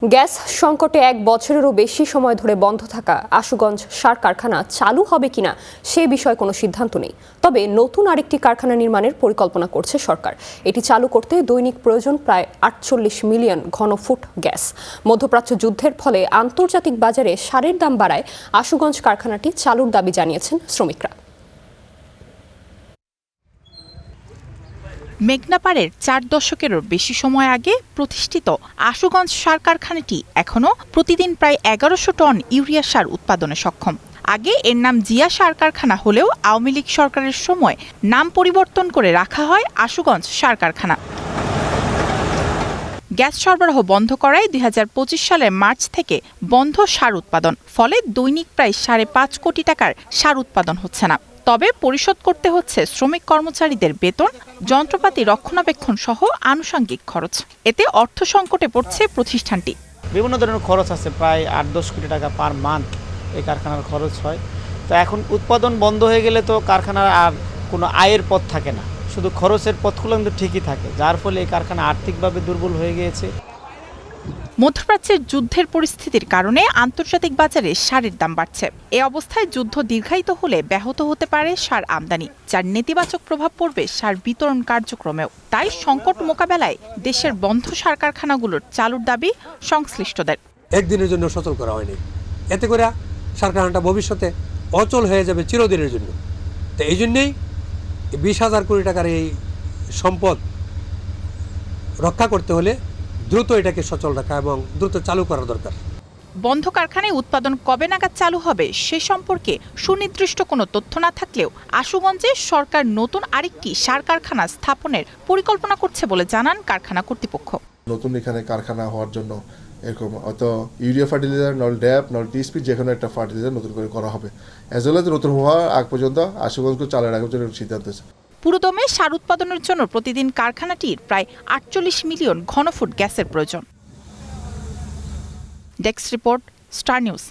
Gas সংকটে 1 বছরেরও বেশি সময় ধরে বন্ধ থাকা আশুগঞ্জ সার কারখানা চালু হবে কিনা সে বিষয়ে কোনো সিদ্ধান্ত নেই। তবে নতুন আরেকটি কারখানা নির্মাণের পরিকল্পনা করছে সরকার। এটি চালু করতে দৈনিক প্রয়োজন প্রায় 48 মিলিয়ন ঘনফুট গ্যাস। মধ্যপ্রাচ্য যুদ্ধের ফলে আন্তর্জাতিক বাজারে সারের দাম বাড়ায় আশুগঞ্জ কারখানাটি চালুর দাবি জানিয়েছেন শ্রমিকরা। মেঘনা পাড়ের 4 দশকেরও বেশি সময় আগে প্রতিষ্ঠিত আশুগঞ্জ সার কারখানাটি এখনও প্রতিদিন প্রায় 1100 টন ইউরিয়া সার উৎপাদনে সক্ষম। আগে এর নাম জিয়া সার কারখানা হলেও আওয়ামী লীগ সরকারের সময় নাম পরিবর্তন করে রাখা হয় আশুগঞ্জ সার কারখানা। গ্যাস সরবরাহ বন্ধ করায় 2025 সালের মার্চ থেকে বন্ধ সার উৎপাদন, ফলে দৈনিক প্রায় 5.5 কোটি টাকার সার উৎপাদন হচ্ছে না। তবে পরিশোধ করতে হচ্ছে শ্রমিক কর্মচারীদের বেতন, যন্ত্রপাতি রক্ষণাবেক্ষণ সহ আনুষঙ্গিক খরচ। এতে অর্থ সংকটে পড়ছে প্রতিষ্ঠানটি। বিভিন্ন ধরনের খরচ আছে, প্রায় 8-10 কোটি টাকা পার মান্থ এই কারখানার খরচ হয়। তো এখন উৎপাদন বন্ধ হয়ে গেলে তো কারখানার আর কোনো আয়ের পথ থাকে না, শুধু খরচের পথগুলো কিন্তু ঠিকই থাকে, যার ফলে এই কারখানা আর্থিকভাবে দুর্বল হয়ে গিয়েছে। মধ্যপ্রাচ্যের যুদ্ধের পরিস্থিতির কারণে আন্তর্জাতিক বাজারে সারের দাম বাড়ছে। এ অবস্থায় যুদ্ধ দীর্ঘায়িত হলে ব্যাহত হতে পারে সার আমদানি, যার নেতিবাচক প্রভাব পড়বে সার বিতরণ কার্যক্রমেও। তাই সংকট মোকাবেলায় দেশের বন্ধ সার কারখানাগুলোর চালুর দাবি সংশ্লিষ্টদের। একদিনের জন্য সচল করা হয়নি, এতে করে সার কারখানাটা ভবিষ্যতে অচল হয়ে যাবে চিরদিনের জন্য। তো এই জন্যেই 20,000 কোটি টাকার এই সম্পদ রক্ষা করতে হলে দ্রুত এটাকে সচল রাখা এবং দ্রুত চালু করা দরকার। বন্ধ কারখানায় উৎপাদন কবে নাগাদ চালু হবে সে সম্পর্কে সুনির্দিষ্ট কোনো তথ্য না থাকলেও আশুগঞ্জে সরকার নতুন আরেকটি সার কারখানা স্থাপনের পরিকল্পনা করছে বলে জানান কারখানা কর্তৃপক্ষ। নতুন এখানে কারখানা হওয়ার জন্য এরকম হয়তো ইউরিয়া ফার্টিলাইজার, নল ড্যাপ, নল টিএসপি, যে কোনো একটা ফার্টিলাইজার নতুন করে করা হবে। অ্যাজ ওয়েল এজ নতুন হওয়ার আগ পর্যন্ত আশুগঞ্জকে চালু রাখার জন্য সিদ্ধান্ত হয়েছে। পুরোদমে সার উৎপাদনের জন্য প্রতিদিন কারখানাটির প্রায় 48 মিলিয়ন ঘনফুট গ্যাসের প্রয়োজন। Desk report, star news.